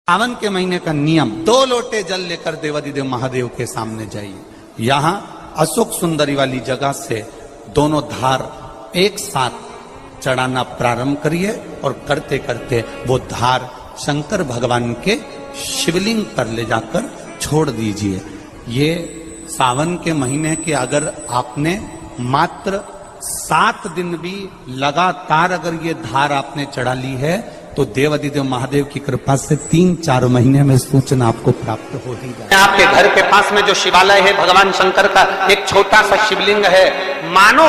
सावन के महीने का नियम 2 लोटे जल लेकर देवादिदेव महादेव के सामने जाइए। यहाँ अशोक सुंदरी वाली जगह से दोनों धार एक साथ चढ़ाना प्रारंभ करिए और करते करते वो धार शंकर भगवान के शिवलिंग पर ले जाकर छोड़ दीजिए। ये सावन के महीने के अगर आपने मात्र 7 दिन भी लगातार अगर ये धार आपने चढ़ा ली है तो देवादिदेव महादेव की कृपा से 3-4 महीने में सूचना आपको प्राप्त हो ही जाए। आपके घर के पास में जो शिवालय है भगवान शंकर का एक छोटा सा शिवलिंग है। मानो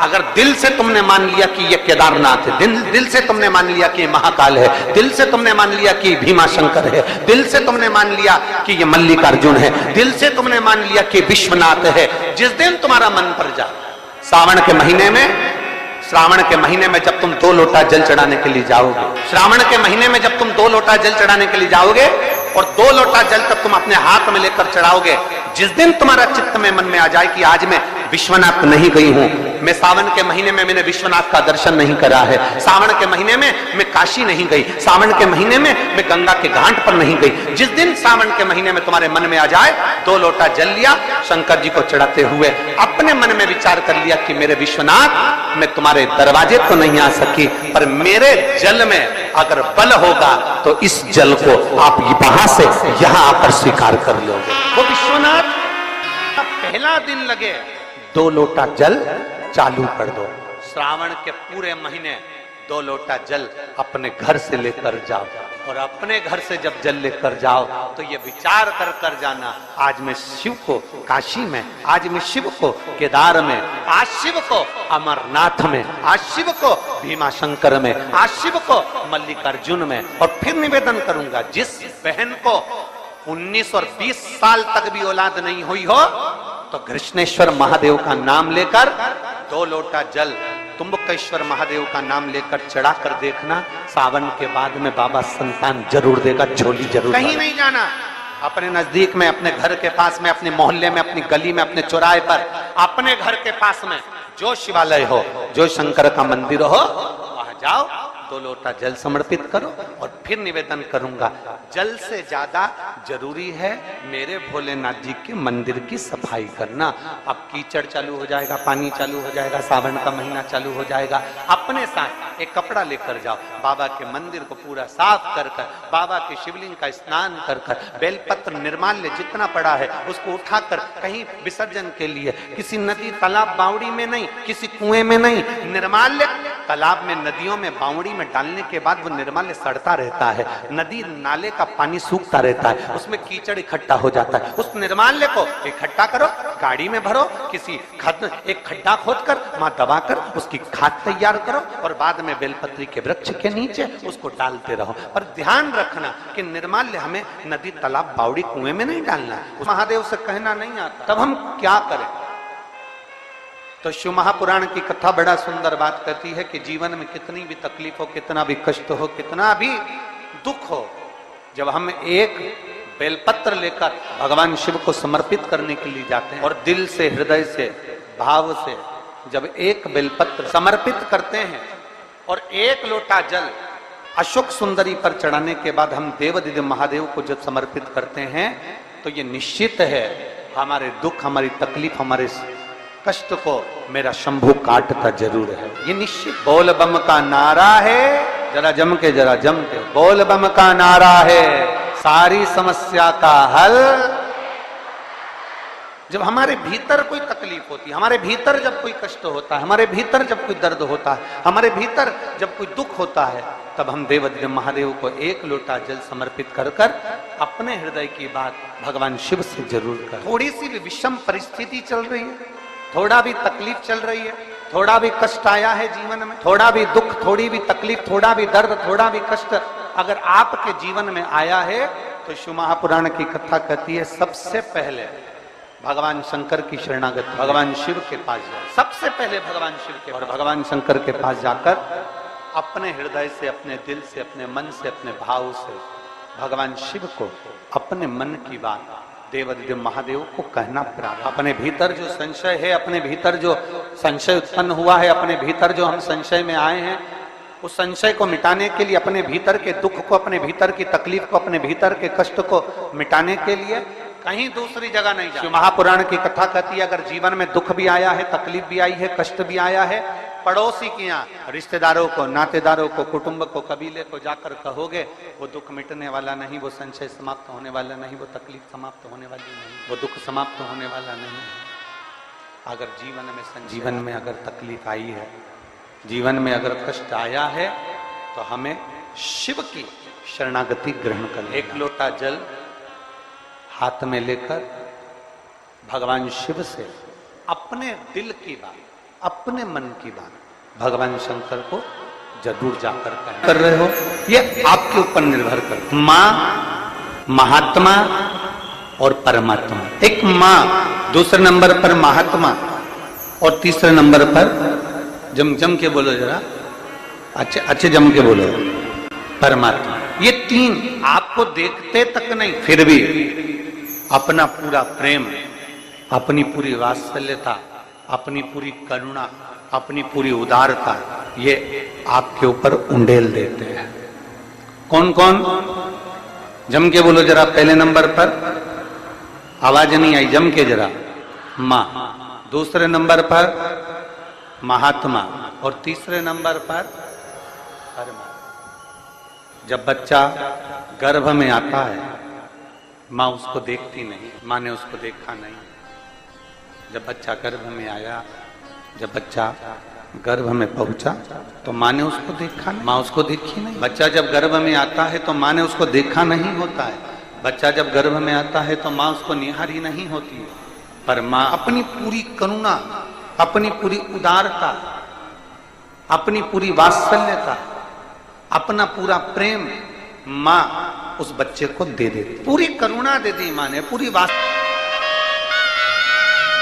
अगर दिल से तुमने मान लिया कि ये केदारनाथ है, दिल से तुमने मान लिया कि ये महाकाल है, दिल से तुमने मान लिया कि भीमा शंकर है, दिल से तुमने मान लिया कि ये मल्लिकार्जुन है, दिल से तुमने मान लिया कि विश्वनाथ है। जिस दिन तुम्हारा मन पर जाए श्रावण के महीने में जब तुम 2 लोटा जल चढ़ाने के लिए जाओगे, श्रावण के महीने में जब तुम 2 लोटा जल चढ़ाने के लिए जाओगे और 2 लोटा जल तक तुम अपने हाथ में लेकर चढ़ाओगे, जिस दिन तुम्हारा चित्त में मन में आ जाए कि आज मैं विश्वनाथ नहीं गई हूं, मैं सावन के महीने में मैंने विश्वनाथ का दर्शन नहीं करा है, सावन के महीने में मैं काशी नहीं गई, सावन के महीने में मैं गंगा के घाट पर नहीं गई, जिस दिन सावन के महीने में तुम्हारे मन में आ जाए 2 लोटा जल लिया, शंकर जी को चढ़ाते हुए अपने मन में विचार कर लिया कि मेरे विश्वनाथ मैं तुम्हारे दरवाजे तो नहीं आ सकी, पर मेरे जल में अगर बल होगा तो इस जल को आप वहां से यहां आकर स्वीकार कर लोगे। वो विश्वनाथ पहला दिन लगे 2 लोटा जल चालू कर दो। श्रावण के पूरे महीने 2 लोटा जल अपने घर से लेकर जाओ और अपने घर से जब जल लेकर जाओ तो ये विचार कर कर जाना, आज मैं शिव को काशी में, आज मैं शिव को केदार में, आज शिव को अमरनाथ में, आज शिव को भीमा शंकर में, आज शिव को मल्लिकार्जुन में। और फिर निवेदन करूंगा, जिस बहन को 19 और 20 साल तक भी औलाद नहीं हुई हो तो कृष्णेश्वर महादेव का नाम लेकर 2 लोटा जल तुम्बकेश्वर महादेव का नाम लेकर चढ़ा कर देखना, सावन के बाद में बाबा संतान जरूर देगा, झोली जरूर। कहीं नहीं जाना, अपने नजदीक में, अपने घर के पास में, अपने मोहल्ले में, अपनी गली में, अपने चौराहे पर, अपने घर के पास में जो शिवालय हो, जो शंकर का मंदिर हो, वहां जाओ, 2 लोटा जल समर्पित करो और फिर निवेदन करूंगा, जल से ज्यादा जरूरी है मेरे भोलेनाथ जी के मंदिर की सफाई करना। अब कीचड़ चालू हो जाएगा, पानी चालू हो जाएगा, सावन का महीना चालू हो जाएगा, अपने साथ एक कपड़ा लेकर जाओ, बाबा के मंदिर को पूरा साफ कर कर, बाबा के शिवलिंग का स्नान कर कर, बेलपत्र निर्माल्य जितना पड़ा है उसको उठाकर कहीं विसर्जन के लिए, किसी नदी तालाब बावड़ी में नहीं, किसी कुएं में नहीं, निर्माल्य तालाब में, नदियों में, बावड़ी में डालने के बाद वो निर्माल्य सड़ता रहता है, नदी नाले का पानी सूखता रहता है, उसमें कीचड़ इकट्ठा हो जाता है। उस निर्माल्य को इकट्ठा करो, गाड़ी में भरो, किसी एक खड्डा खोदकर वहां दबाकर उसकी खाद तैयार करो और बाद में बेलपत्री के वृक्ष के नीचे उसको डालते रहो। पर ध्यान रखना कि निर्माल्य हमें नदी तालाब बावड़ी कुएं में नहीं डालना, महादेव से कहना नहीं आता। तब हम क्या करें? तो शिव महापुराण की कथा बड़ा सुंदर बात कहती है कि जीवन में कितनी भी तकलीफ हो, कितना भी कष्ट हो, कितना भी दुख हो, जब हम एक बेलपत्र लेकर भगवान शिव को समर्पित करने के लिए जाते हैं और दिल से, हृदय से, भाव से जब एक बेलपत्र समर्पित करते हैं और 1 लोटा जल अशोक सुंदरी पर चढ़ाने के बाद हम देवादिदेव महादेव को जब समर्पित करते हैं तो ये निश्चित है हमारे दुख, हमारी तकलीफ, हमारे कष्ट को मेरा शंभू काटता जरूर है, ये निश्चित। बोल बम का नारा है, जरा जम के, बोल बम का नारा है, सारी समस्या का हल। जब हमारे भीतर कोई तकलीफ होती है, हमारे भीतर जब कोई कष्ट होता है, हमारे भीतर जब कोई दर्द होता है, हमारे भीतर जब कोई दुख होता है, तब हम देवादिदेव महादेव को 1 लोटा जल समर्पित कर कर अपने हृदय की बात भगवान शिव से जरूर कर। थोड़ी सी भी विषम परिस्थिति चल रही है, थोड़ा भी तकलीफ चल रही है, थोड़ा भी कष्ट आया है जीवन में, थोड़ा भी दुख, थोड़ी भी तकलीफ, थोड़ा भी दर्द, थोड़ा भी कष्ट अगर आपके जीवन में आया है तो शिव महापुराण की कथा कहती है सबसे पहले भगवान शंकर की शरणागत, भगवान शिव के पास जाओ, सबसे पहले भगवान शिव के, और भगवान शंकर के पास जाकर अपने हृदय से, अपने दिल से, अपने मन से, अपने भाव से भगवान शिव को अपने मन की बात देवादिदेव महादेव को कहना प्रारंभ। अपने भीतर जो संशय है, अपने भीतर जो संशय उत्पन्न हुआ है, अपने भीतर जो हम संशय में आए हैं, उस संशय को मिटाने के लिए, अपने भीतर के दुख को, अपने भीतर की तकलीफ को, अपने भीतर के कष्ट को मिटाने के लिए कहीं दूसरी जगह नहीं जाना। महापुराण की कथा कहती है, अगर जीवन में दुख भी आया है, तकलीफ भी आई है, कष्ट भी आया है, पड़ोसी के यहाँ, रिश्तेदारों को, नातेदारों को, कुटुंब को, कबीले को जाकर कहोगे, वो दुख मिटने वाला नहीं, वो संशय समाप्त होने वाला नहीं, वो तकलीफ समाप्त होने वाली नहीं, वो दुख समाप्त होने वाला नहीं है। अगर जीवन में अगर तकलीफ आई है, जीवन में अगर कष्ट आया है, तो हमें शिव की शरणागति ग्रहण कर, एक लोटा जल हाथ में लेकर भगवान शिव से अपने दिल की बात, अपने मन की बात भगवान शंकर को जरूर जाकर कर रहे हो, ये आपके ऊपर निर्भर करता है। मां, महात्मा और परमात्मा। एक मां, दूसरे नंबर पर महात्मा और तीसरे नंबर पर जम के बोलो जरा, अच्छे जम के बोलो, परमात्मा। ये तीन आपको देखते तक नहीं, फिर भी अपना पूरा प्रेम, अपनी पूरी वात्सल्यता, अपनी पूरी करुणा, अपनी पूरी उदारता, ये आपके ऊपर उंडेल देते हैं। कौन कौन? जम के बोलो जरा। पहले नंबर पर, आवाज नहीं आई, जम के जरा, मां। दूसरे नंबर पर महात्मा और तीसरे नंबर पर परमात्मा। जब बच्चा गर्भ में आता है, मां उसको देखती नहीं, मां ने उसको देखा नहीं। जब बच्चा गर्भ में आया, जब बच्चा गर्भ में पहुंचा, तो मां ने उसको देखा नहीं, मां उसको देखी नहीं। बच्चा जब गर्भ में आता है तो मां ने उसको देखा नहीं होता है। बच्चा जब गर्भ में आता है तो मां उसको निहारी नहीं होती है। पर मां अपनी पूरी करुणा, अपनी पूरी उदारता, अपनी पूरी वात्सल्यता, अपना पूरा प्रेम मां उस बच्चे को दे देती, पूरी करुणा दे दी मां ने, पूरी वात्सल्य।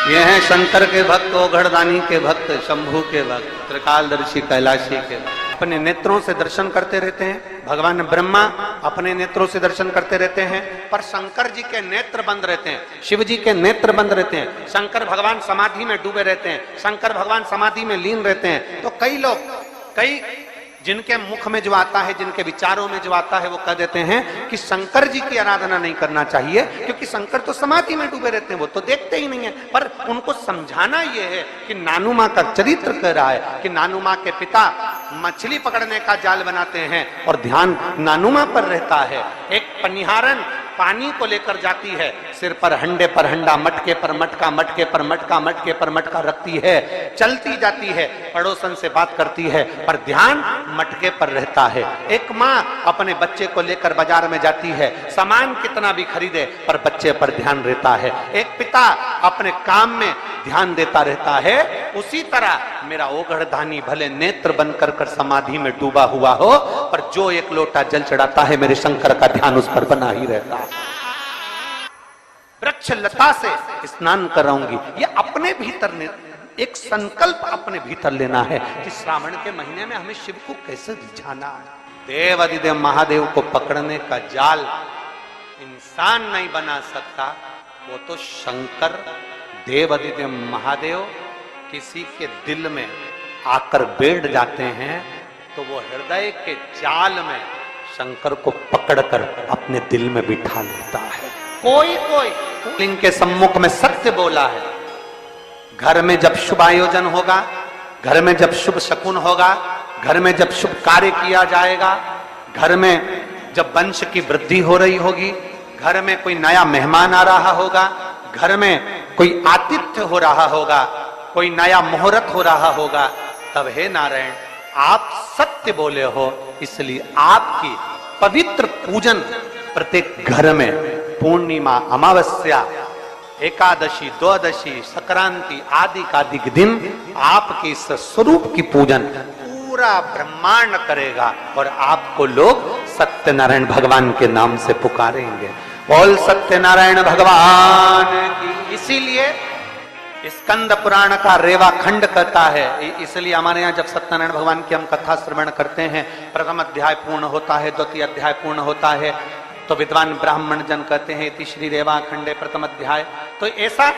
ये हैं शंकर के भक्त, ओघड़दानी के भक्त, शंभू के भक्त, त्रिकालदर्शी कैलाशी के भक्त। अपने नेत्रों से दर्शन करते रहते हैं। भगवान ब्रह्मा अपने नेत्रों से दर्शन करते रहते हैं, पर शंकर जी के नेत्र बंद रहते हैं, शिव जी के नेत्र बंद रहते हैं। शंकर भगवान समाधि में डूबे रहते हैं, शंकर भगवान समाधि में लीन रहते हैं। तो कई लोग, कई जिनके मुख में जो आता है, जिनके विचारों में जो आता है, वो कह देते हैं कि शंकर जी की आराधना नहीं करना चाहिए, क्योंकि शंकर तो समाधि में डूबे रहते हैं, वो तो देखते ही नहीं है। पर उनको समझाना ये है कि नानू मां का चरित्र कह रहा है कि नानू मां के पिता मछली पकड़ने का जाल बनाते हैं और ध्यान नानू मां पर रहता है। एक पनिहारन पानी को लेकर जाती है, सिर पर हंडे पर हंडा, मटके पर मटका, मटके पर मटका, मटके पर मटका रखती है, चलती जाती है, पड़ोसन से बात करती है, पर ध्यान मटके पर रहता है। एक माँ अपने बच्चे को लेकर बाजार में जाती है, सामान कितना भी खरीदे पर बच्चे पर ध्यान रहता है। एक पिता अपने काम में ध्यान देता रहता है। उसी तरह मेरा ओघड़दानी भले नेत्र बंद कर कर समाधि में डूबा हुआ हो, पर जो एक लोटा जल चढ़ाता है, मेरे शंकर का ध्यान उस पर बना ही रहता है। वृक्ष लता से स्नान कराऊंगी, ये अपने भीतर ने एक संकल्प अपने भीतर लेना है कि श्रावण के महीने में हमें शिव को कैसे रिझाना है। देव अधिदेव महादेव को पकड़ने का जाल इंसान नहीं बना सकता, वो तो शंकर देव अधिदेव महादेव किसी के दिल में आकर बैठ जाते हैं, तो वो हृदय के जाल में शंकर को पकड़कर अपने दिल में बिठा लेता है। कोई कोई लिंग के सम्मुख में सत्य बोला है। घर में जब शुभ आयोजन होगा, घर में जब शुभ शकुन होगा, घर में जब शुभ कार्य किया जाएगा, घर में जब वंश की वृद्धि हो रही होगी, घर में कोई नया मेहमान आ रहा होगा, घर में कोई आतिथ्य हो रहा होगा, कोई नया मुहूर्त हो रहा होगा, तब हे नारायण आप सत्य बोले हो, इसलिए आपकी पवित्र पूजन प्रत्येक घर में पूर्णिमा, अमावस्या, एकादशी, द्वादशी, संक्रांति आदि का दिन आपके इस स्वरूप की पूजन पूरा ब्रह्मांड करेगा और आपको लोग सत्यनारायण भगवान के नाम से पुकारेंगे। बोल सत्यनारायण भगवान की। इसीलिए स्कंद पुराण का रेवा खंड कहता है, इसलिए हमारे यहाँ जब सत्यनारायण भगवान की हम कथा श्रवण करते हैं, प्रथम अध्याय पूर्ण होता है, द्वितीय अध्याय पूर्ण होता है, तो विद्वान ब्राह्मण जन कहते हैं इति श्री रेवा खंडे प्रथम अध्याय। तो ऐसा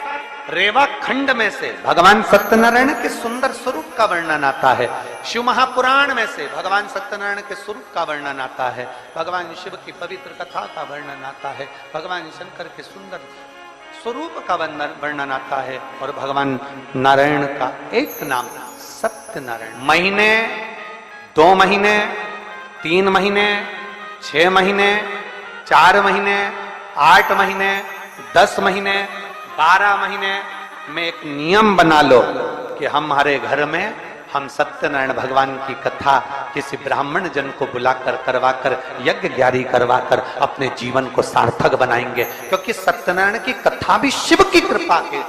रेवा खंड में से भगवान सत्यनारायण के सुंदर स्वरूप का वर्णन आता है। शिव महापुराण में से भगवान सत्यनारायण के स्वरूप का वर्णन आता है। भगवान शिव की पवित्र कथा का वर्णन आता है। भगवान शंकर के सुंदर स्वरूप का वर्णन आता है। और भगवान नारायण का एक नाम सत्यनारायण। महीने, 2 महीने, 3 महीने, 6 महीने, 4 महीने, 8 महीने, 10 महीने, 12 महीने में एक नियम बना लो कि हमारे घर में हम सत्यनारायण भगवान की कथा किसी ब्राह्मण जन को बुलाकर करवाकर यज्ञ ग्यारी करवाकर अपने जीवन को सार्थक बनाएंगे। क्योंकि सत्यनारायण की कथा भी शिव की कृपा के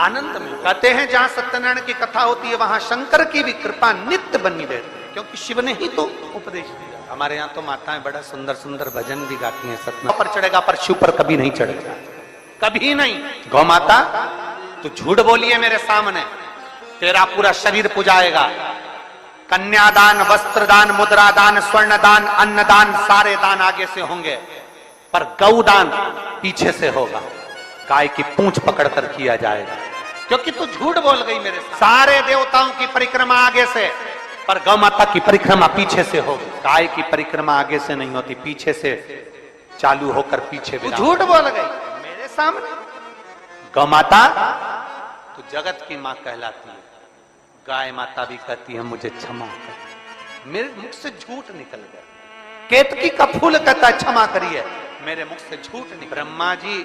आनंद में। कहते हैं जहां सत्यनारायण की कथा होती है वहां शंकर की भी कृपा नित्य बनी रहती है, क्योंकि शिव ने ही तो उपदेश दिया। हमारे यहाँ तो माताएं बड़ा सुंदर सुंदर भजन भी गाती हैं। सत्यनारायण पर चढ़ेगा पर शिव पर कभी नहीं चढ़ेगा, कभी नहीं। गौ माता तू झूठ बोली है मेरे सामने, तेरा पूरा शरीर पुजाएगा। कन्यादान, वस्त्रदान, मुद्रादान, स्वर्णदान, अन्नदान, सारे दान आगे से होंगे, पर गौदान पीछे से होगा। गाय की पूंछ पकड़कर किया जाएगा, क्योंकि तू झूठ बोल गई मेरे सामने। सारे देवताओं की परिक्रमा आगे से, पर गौ माता की परिक्रमा पीछे से होगी। गाय की परिक्रमा आगे से नहीं होती, पीछे से चालू होकर पीछे। झूठ बोल गई मेरे सामने। गौ माता तो जगत की मां कहलाती है। गाय माता भी कहती है मुझे क्षमा कर, मेरे मुख से झूठ निकल गया। केतकी का फूल कहता है क्षमा करिए, मेरे मुख से झूठ निकल। ब्रह्मा जी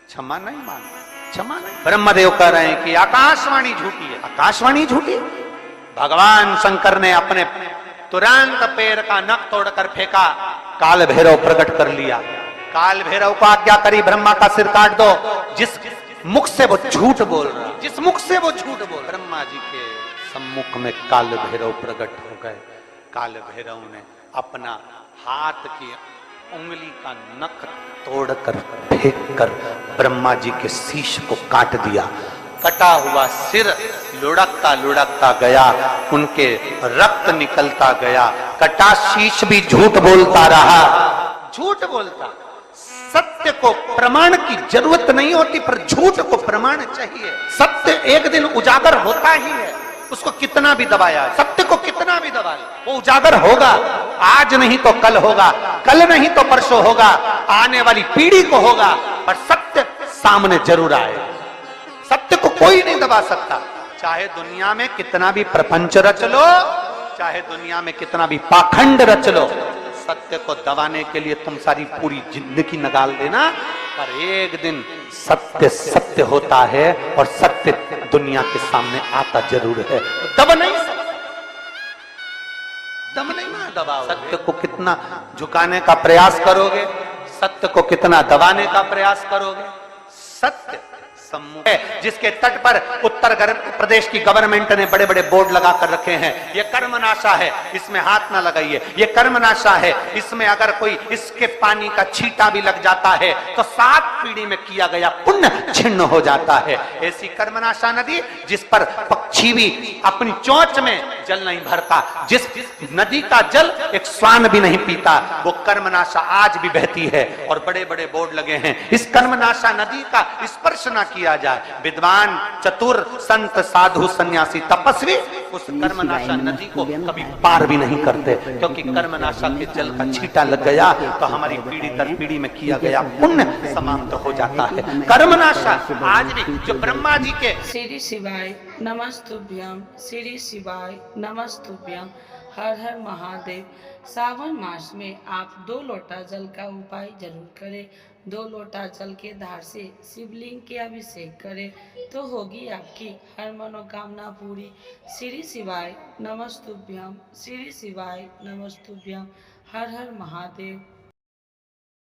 क्षमा नहीं मांगे, क्षमा नहीं। ब्रह्मदेव कह रहे हैं कि आकाशवाणी झूठी है। आकाशवाणी झूठी? भगवान शंकर ने अपने तुरंत पैर का नख तोड़कर फेंका, काल भैरव प्रकट कर लिया। काल भैरव को आज्ञा करी ब्रह्मा का सिर काट दो। जिस मुख से वो झूठ बोल रहा, जिस मुख से वो झूठ बोल, ब्रह्मा जी के सम्मुख में काल भैरव प्रकट हो गए। काल भैरव ने अपना हाथ की उंगली का नख तोड़कर फेंककर ब्रह्मा जी के शीश को काट दिया। कटा हुआ सिर लुढ़कता लुढ़कता गया, उनके रक्त निकलता गया। कटा शीश भी झूठ बोलता रहा, झूठ बोलता। सत्य को प्रमाण की जरूरत नहीं होती, पर झूठ को प्रमाण चाहिए। सत्य एक दिन उजागर होता ही है, उसको कितना भी दबाया, सत्य को कितना भी दबाए, वो उजागर होगा। आज नहीं तो कल होगा, कल नहीं तो परसों होगा, आने वाली पीढ़ी को होगा, पर सत्य सामने जरूर आएगा। सत्य को कोई नहीं दबा सकता। चाहे दुनिया में कितना भी प्रपंच रच लो, चाहे दुनिया में कितना भी पाखंड रच लो, सत्य को दबाने के लिए तुम सारी पूरी जिंदगी निकाल देना, पर एक दिन सत्य सत्य होता है और सत्य दुनिया के सामने आता जरूर है। दब नहीं सकता, दम नहीं ना दबाओ। सत्य को कितना झुकाने का प्रयास करोगे, सत्य को कितना दबाने का प्रयास करोगे। सत्य सम्मुख है, जिसके तट पर उत्तर प्रदेश की गवर्नमेंट ने बड़े बड़े बोर्ड लगा कर रखे हैं। ये कर्मनाशा है, इसमें हाथ ना लगाइए। ये कर्मनाशा है, इसमें अगर कोई इसके पानी का छींटा भी लग जाता है तो 7 पीढ़ी में किया गया पुण्य छिन्न हो जाता है। ऐसी कर्मनाशा नदी जिस पर पक्षी भी अपनी चोंच में जल नहीं भरता, जिस नदी का जल एक श्वान भी नहीं पीता, वो कर्मनाशा आज भी बहती है और बड़े बड़े बोर्ड लगे हैं। इस कर्मनाशा नदी का स्पर्श ना किया जाए। विद्वान, चतुर, संत, साधु, सन्यासी, तपस्वी उस कर्मनाशा नदी को कभी पार भी नहीं करते, क्योंकि कर्मनाशा के जल का छींटा लग गया तो हमारी पीढ़ी दर पीढ़ी में किया गया पुण्य समाप्त हो जाता है। कर्मनाशा आज भी जो ब्रह्मा जी के श्री शिवाय नमस्तुभ्यम, श्री शिवाय नमस्तुभ्यम, हर हर महादेव। सावन मास में आप 2 लोटा जल का उपाय जरूर करें। 2 लोटा जल के धार से शिवलिंग के अभिषेक करें तो होगी आपकी हर मनोकामना पूरी। श्री शिवाय नमस्तुभ्यम, श्री शिवाय नमस्तुभ्यम, हर हर महादेव।